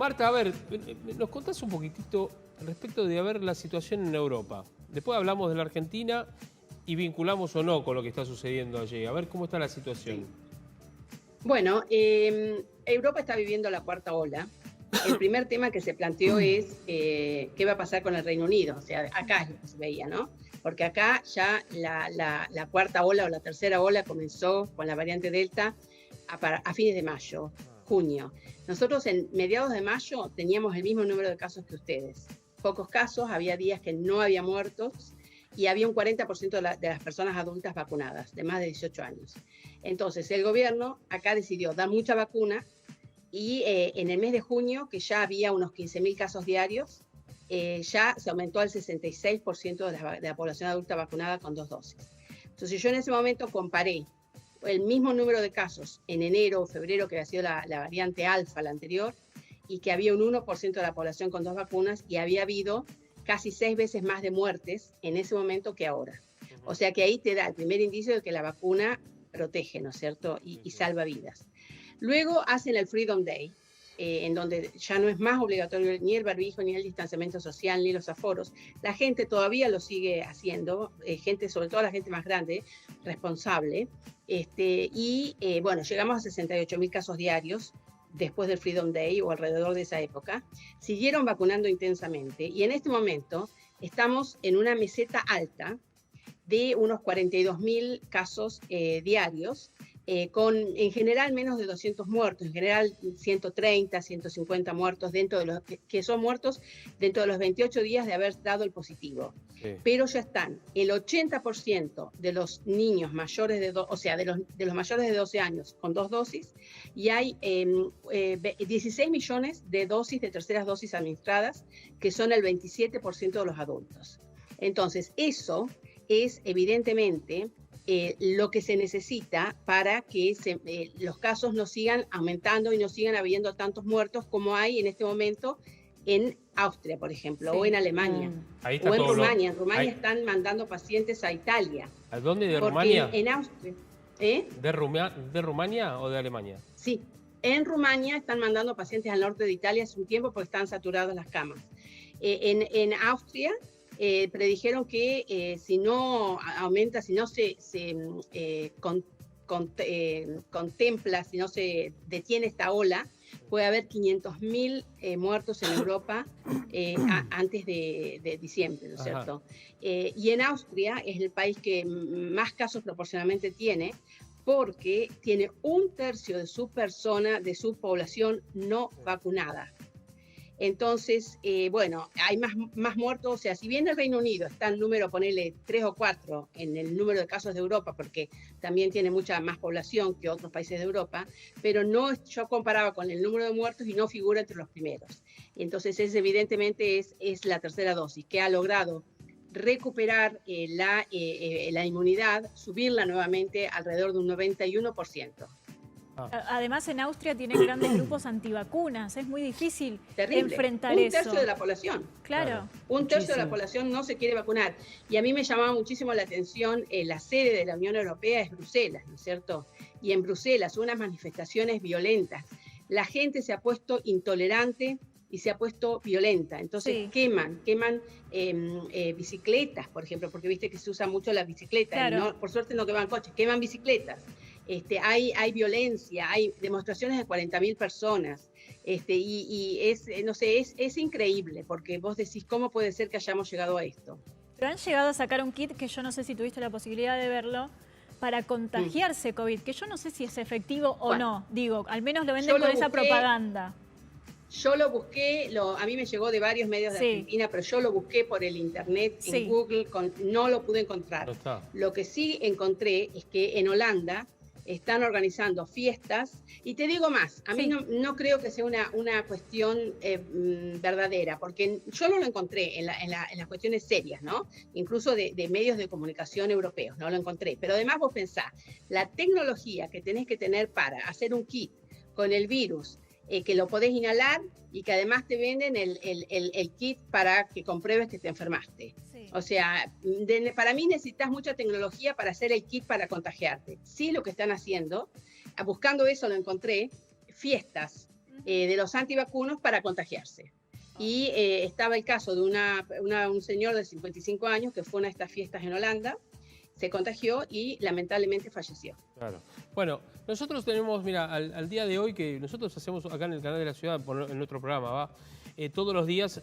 Marta, a ver, nos contás un poquitito respecto de la situación en Europa. Después hablamos de la Argentina y vinculamos o no con lo que está sucediendo allí. A ver cómo está la situación. Sí. Bueno, Europa está viviendo la cuarta ola. El primer tema que se planteó es qué va a pasar con el Reino Unido. O sea, acá es lo que se veía, ¿no? Porque acá ya la cuarta ola o la tercera ola comenzó con la variante Delta a fines de mayo, junio. Nosotros en mediados de mayo teníamos el mismo número de casos que ustedes. Pocos casos, había días que no había muertos y había un 40% de las personas adultas vacunadas, de más de 18 años. Entonces, el gobierno acá decidió dar mucha vacuna y en el mes de junio, que ya había unos 15.000 casos diarios, ya se aumentó al 66% de la población adulta vacunada con 2 dosis. Entonces, yo en ese momento comparé el mismo número de casos en enero o febrero, que había sido la variante alfa, la anterior, y que había un 1% de la población con 2 vacunas y había habido casi 6 veces más de muertes en ese momento que ahora. O sea que ahí te da el primer indicio de que la vacuna protege, ¿no es cierto? Y salva vidas. Luego hacen el Freedom Day, en donde ya no es más obligatorio ni el barbijo, ni el distanciamiento social, ni los aforos. La gente todavía lo sigue haciendo, gente, sobre todo la gente más grande, responsable. Bueno, llegamos a 68.000 casos diarios después del Freedom Day o alrededor de esa época. Siguieron vacunando intensamente y en este momento estamos en una meseta alta de unos 42.000 casos diarios, con en general menos de 200 muertos, en general 130, 150 muertos dentro de los que son muertos dentro de los 28 días de haber dado el positivo. Sí. Pero ya están el 80% de los niños mayores de los mayores de 12 años con 2 dosis y hay 16 millones de dosis de terceras dosis administradas, que son el 27% de los adultos. Entonces, eso es evidentemente lo que se necesita para que los casos no sigan aumentando y no sigan habiendo tantos muertos como hay en este momento en Austria, por ejemplo, sí, o en Alemania, o en Rumania. En Rumania están mandando pacientes a Italia. ¿A dónde? ¿De Rumania? En Austria. ¿De Rumania o de Alemania? Sí, en Rumania están mandando pacientes al norte de Italia hace un tiempo porque están saturadas las camas. En Austria predijeron que si no aumenta, si no se contempla, si no se detiene esta ola, puede haber 500.000 muertos en Europa antes de diciembre, ¿no es cierto? Y en Austria es el país que más casos proporcionalmente tiene, porque tiene 1/3 de su población no vacunada. Entonces, bueno, hay más muertos. O sea, si bien el Reino Unido está en número, ponele 3 o 4 en el número de casos de Europa, porque también tiene mucha más población que otros países de Europa, pero no, yo comparaba con el número de muertos y no figura entre los primeros. Entonces, evidentemente es la tercera dosis que ha logrado recuperar la inmunidad, subirla nuevamente alrededor de un 91%. Además, en Austria tienen grandes grupos antivacunas. Es muy difícil enfrentar eso. 1/3 de la población. Claro. 1/3 de la población no se quiere vacunar. Y a mí me llamaba muchísimo la atención, la sede de la Unión Europea es Bruselas, ¿no es cierto? Y en Bruselas unas manifestaciones violentas. La gente se ha puesto intolerante y se ha puesto violenta. Entonces queman bicicletas, por ejemplo, porque viste que se usa mucho la bicicleta. Claro. Y no, por suerte no queman coches, queman bicicletas. Hay violencia, hay demostraciones de 40.000 personas, y es increíble, porque vos decís, ¿cómo puede ser que hayamos llegado a esto? Pero han llegado a sacar un kit que yo no sé si tuviste la posibilidad de verlo, para contagiarse COVID, que yo no sé si es efectivo o no, digo, al menos lo venden con esa propaganda. Yo lo busqué, a mí me llegó de varios medios de Argentina, pero yo lo busqué por el internet, en Google, no lo pude encontrar. Lo que sí encontré es que en Holanda están organizando fiestas, y te digo más, a mí no creo que sea una cuestión verdadera, porque yo no lo encontré en las cuestiones serias, ¿no? Incluso de medios de comunicación europeos, no lo encontré. Pero además vos pensás, la tecnología que tenés que tener para hacer un kit con el virus, que lo podés inhalar y que además te venden el kit para que compruebes que te enfermaste. Sí. O sea, para mí necesitas mucha tecnología para hacer el kit para contagiarte. Sí, lo que están haciendo, buscando eso lo encontré, fiestas de los antivacunos para contagiarse. Y estaba el caso de un señor de 55 años que fue a una de estas fiestas en Holanda, se contagió y lamentablemente falleció. Claro. Bueno, nosotros tenemos, mira, al día de hoy, que nosotros hacemos acá en el canal de la ciudad, en nuestro programa, ¿va? Todos los días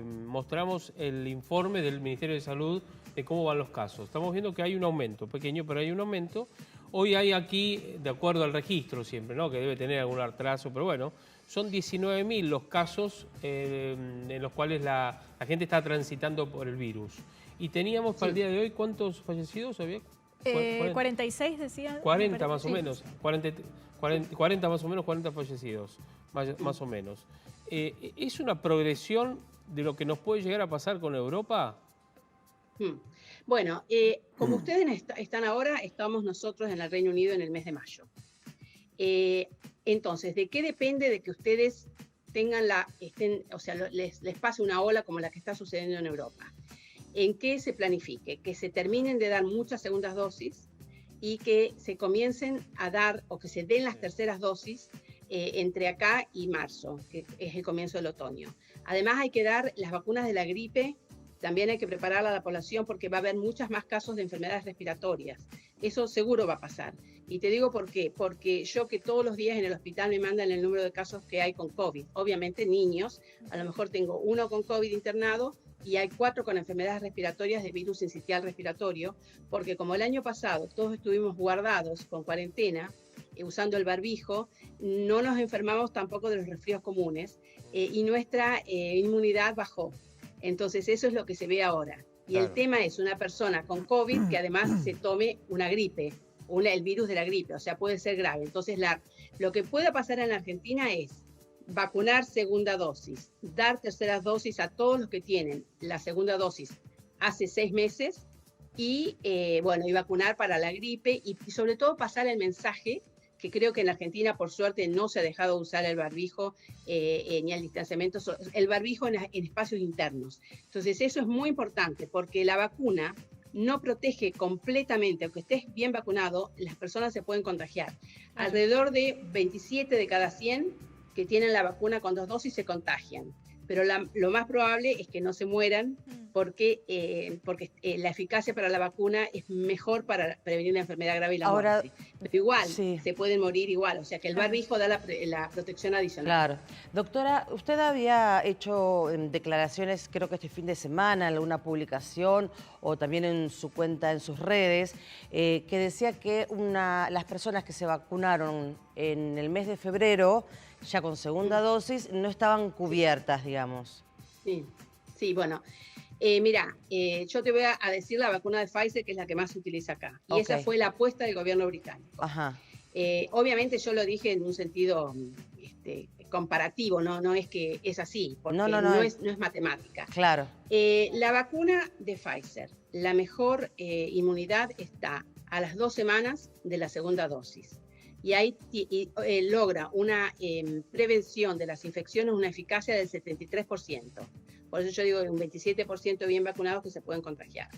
mostramos el informe del Ministerio de Salud de cómo van los casos. Estamos viendo que hay un aumento, pequeño, pero hay un aumento. Hoy hay aquí, de acuerdo al registro siempre, ¿no? Que debe tener algún atraso, pero bueno, son 19.000 los casos en los cuales la gente está transitando por el virus. Y teníamos para el día de hoy, ¿cuántos fallecidos había? 46 decía. 40 más o menos. 40 más o menos, 40 fallecidos, más o menos. ¿Es una progresión de lo que nos puede llegar a pasar con Europa? Bueno, como ustedes están ahora, estamos nosotros en el Reino Unido en el mes de mayo. Entonces, ¿de qué depende de que ustedes tengan les pase una ola como la que está sucediendo en Europa? ¿En qué se planifique? Que se terminen de dar muchas segundas dosis y que se comiencen a dar o que se den las terceras dosis entre acá y marzo, que es el comienzo del otoño. Además hay que dar las vacunas de la gripe, también hay que preparar a la población porque va a haber muchos más casos de enfermedades respiratorias. Eso seguro va a pasar. Y te digo por qué. Porque yo que todos los días en el hospital me mandan el número de casos que hay con COVID. Obviamente niños, a lo mejor tengo 1 con COVID internado y hay 4 con enfermedades respiratorias de virus sincitial respiratorio, porque como el año pasado todos estuvimos guardados con cuarentena, usando el barbijo, no nos enfermamos tampoco de los resfríos comunes y nuestra inmunidad bajó. Entonces eso es lo que se ve ahora. Y el tema es una persona con COVID que además se tome una gripe, el virus de la gripe, o sea, puede ser grave. Entonces lo que pueda pasar en la Argentina es vacunar segunda dosis, dar terceras dosis a todos los que tienen la segunda dosis hace 6 meses y vacunar para la gripe y sobre todo pasar el mensaje que creo que en Argentina, por suerte, no se ha dejado de usar el barbijo ni el distanciamiento, el barbijo en espacios internos. Entonces, eso es muy importante, porque la vacuna no protege completamente, aunque estés bien vacunado, las personas se pueden contagiar. Alrededor de 27 de cada 100 que tienen la vacuna con 2 dosis se contagian. Pero lo más probable es que no se mueran porque la eficacia para la vacuna es mejor para prevenir la enfermedad grave y la muerte. Pero igual, se pueden morir igual, o sea que el barbijo da la protección adicional. Claro. Doctora, usted había hecho declaraciones, creo que este fin de semana, en alguna publicación o también en su cuenta, en sus redes, que decía que las personas que se vacunaron en el mes de febrero, ya con segunda dosis, no estaban cubiertas, digamos. Sí, bueno. Mira, yo te voy a decir la vacuna de Pfizer, que es la que más se utiliza acá. Y esa fue la apuesta del gobierno británico. Obviamente yo lo dije en un sentido comparativo, no es que es así, porque no es matemática. Claro. La vacuna de Pfizer, la mejor inmunidad está a las 2 semanas de la segunda dosis. Y ahí logra una prevención de las infecciones, una eficacia del 73%. Por eso yo digo que un 27% bien vacunados que se pueden contagiar.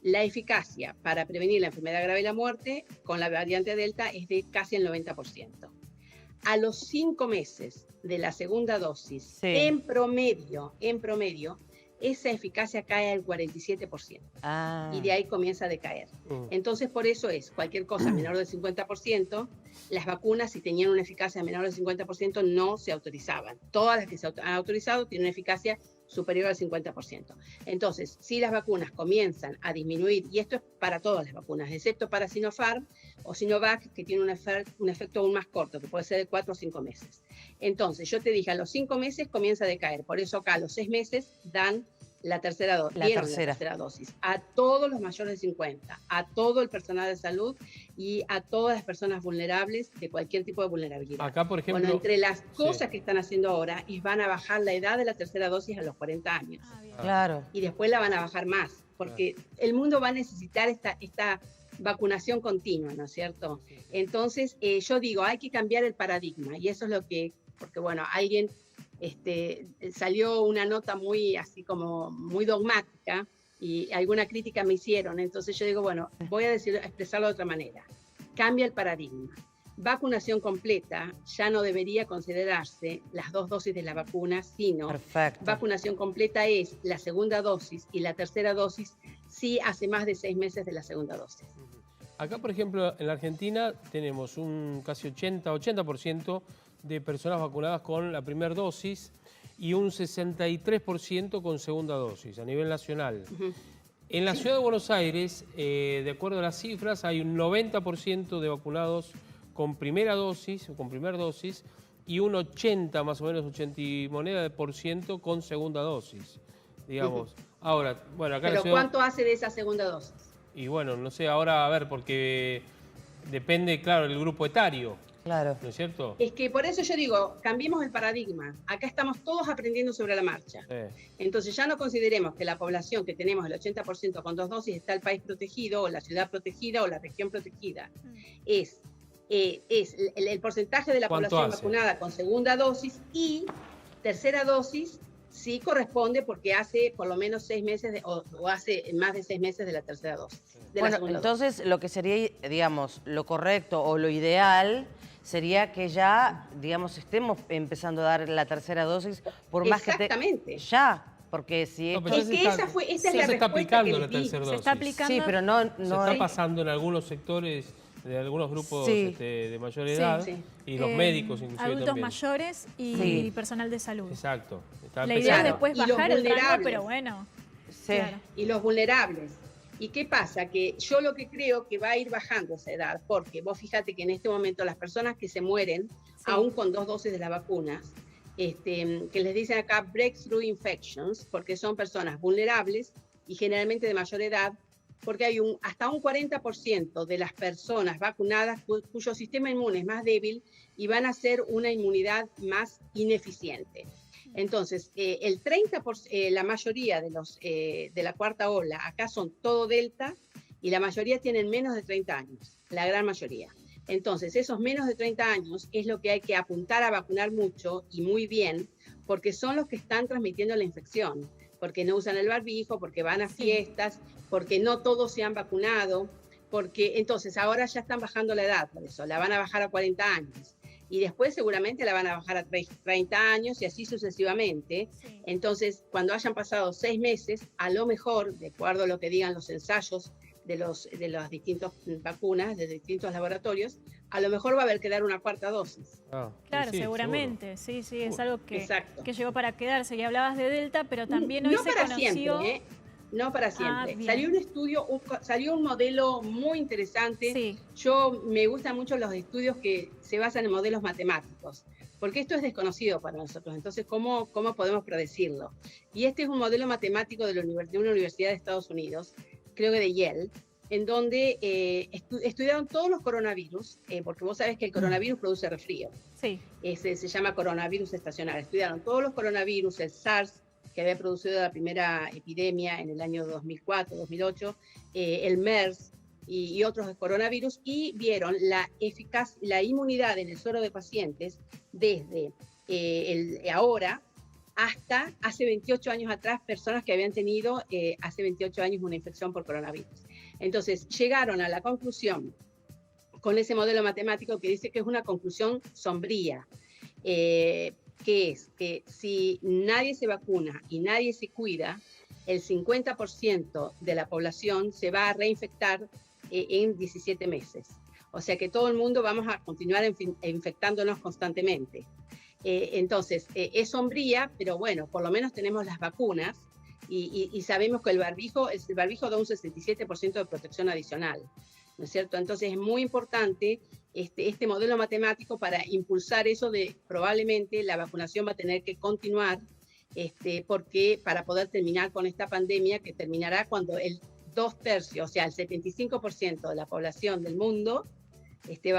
La eficacia para prevenir la enfermedad grave y la muerte con la variante Delta es de casi el 90%. A los 5 meses de la segunda dosis, en promedio, esa eficacia cae al 47%. Y de ahí comienza a decaer. Entonces, por eso es cualquier cosa menor del 50%, las vacunas, si tenían una eficacia menor del 50%, no se autorizaban. Todas las que se han autorizado tienen una eficacia superior al 50%. Entonces, si las vacunas comienzan a disminuir, y esto es para todas las vacunas, excepto para Sinopharm o Sinovac, que tiene un efecto aún más corto, que puede ser de 4 o 5 meses. Entonces, yo te dije, a los 5 meses comienza a decaer, por eso acá a los 6 meses dan la tercera dosis a todos los mayores de 50, a todo el personal de salud y a todas las personas vulnerables de cualquier tipo de vulnerabilidad. Acá, por ejemplo, bueno, entre las cosas que están haciendo ahora es van a bajar la edad de la tercera dosis a los 40 años. Claro. Y después la van a bajar más, porque el mundo va a necesitar esta vacunación continua, ¿no es cierto? Entonces, yo digo, hay que cambiar el paradigma, y eso es lo que, porque bueno, alguien salió una nota muy dogmática y alguna crítica me hicieron, entonces yo digo, bueno, voy a expresarlo de otra manera. Cambia el paradigma. vacunación completa ya no debería considerarse las 2 dosis de la vacuna, sino Perfecto. vacunación completa es la segunda dosis y la tercera dosis si hace más de 6 meses de la segunda dosis. Acá, por ejemplo, en la Argentina tenemos un casi 80% de personas vacunadas con la primera dosis y un 63% con segunda dosis a nivel nacional. En la ciudad de Buenos Aires, de acuerdo a las cifras, hay un 90% de vacunados con primera dosis y un 80, más o menos 80 y moneda de por ciento con segunda dosis, digamos. Ahora, bueno, acá en la ¿Pero ciudad... cuánto hace de esa segunda dosis? Y bueno, no sé, ahora a ver, porque depende, claro, del grupo etario, Claro. ¿no es cierto? Es que por eso yo digo, cambiemos el paradigma. Acá estamos todos aprendiendo sobre la marcha. Entonces ya no consideremos que la población que tenemos, el 80% con 2 dosis, está el país protegido, o la ciudad protegida, o la región protegida. Es el porcentaje de la población vacunada con segunda dosis y tercera dosis sí corresponde porque hace por lo menos 6 meses o hace más de 6 meses de la tercera dosis. Bueno, entonces lo que sería, digamos, lo correcto o lo ideal sería que ya, digamos, estemos empezando a dar la tercera dosis por más que Exactamente. Ya, porque si... No, es que esa es la se está aplicando la tercera dosis. Se está aplicando. Sí, pero no... Se está pasando en algunos sectores de algunos grupos de mayor edad y los médicos inclusive adultos también. mayores y personal de salud. Exacto. La idea es después bajar el rango, pero bueno. Claro. Y los vulnerables. ¿Y qué pasa? Que yo lo que creo que va a ir bajando esa edad, porque vos fíjate que en este momento las personas que se mueren, aún con 2 dosis de las vacunas, que les dicen acá breakthrough infections, porque son personas vulnerables y generalmente de mayor edad, porque hay hasta un 40% de las personas vacunadas cuyo sistema inmune es más débil y van a ser una inmunidad más ineficiente. Entonces, el 30%, la mayoría de la cuarta ola, acá son todo delta y la mayoría tienen menos de 30 años, la gran mayoría. Entonces, esos menos de 30 años es lo que hay que apuntar a vacunar mucho y muy bien, porque son los que están transmitiendo la infección, porque no usan el barbijo, porque van a fiestas, porque no todos se han vacunado, porque entonces ahora ya están bajando la edad, por eso la van a bajar a 40 años. Y después seguramente la van a bajar a 30 años y así sucesivamente. Entonces, cuando hayan pasado 6 meses, a lo mejor, de acuerdo a lo que digan los ensayos de las distintas vacunas, de distintos laboratorios, a lo mejor va a haber que dar una cuarta dosis. Claro, seguramente. Sí, es algo que llegó para quedarse. Y hablabas de Delta, pero también hoy se conoció... No para siempre. Salió un estudio, salió un modelo muy interesante. Yo me gustan mucho los estudios que se basan en modelos matemáticos, porque esto es desconocido para nosotros. Entonces, ¿cómo podemos predecirlo? Y este es un modelo matemático de una universidad de Estados Unidos, creo que de Yale, en donde estudiaron todos los coronavirus, porque vos sabés que el coronavirus produce resfrío. Se llama coronavirus estacional. Estudiaron todos los coronavirus, el SARS, que había producido la primera epidemia en el año 2004, 2008, el MERS y otros coronavirus, y vieron la inmunidad en el suero de pacientes desde ahora hasta hace 28 años atrás, personas que habían tenido hace 28 años una infección por coronavirus. Entonces, llegaron a la conclusión, con ese modelo matemático que dice que es una conclusión sombría, que es que si nadie se vacuna y nadie se cuida, el 50% de la población se va a reinfectar en 17 meses. O sea que todo el mundo vamos a continuar infectándonos constantemente. Entonces, es sombría, pero bueno, por lo menos tenemos las vacunas y sabemos que el barbijo da un 67% de protección adicional, ¿no es cierto? Entonces es muy importante este modelo matemático para impulsar eso de probablemente la vacunación va a tener que continuar porque para poder terminar con esta pandemia que terminará cuando el 2/3, o sea, el 75% de la población del mundo esté vacunada.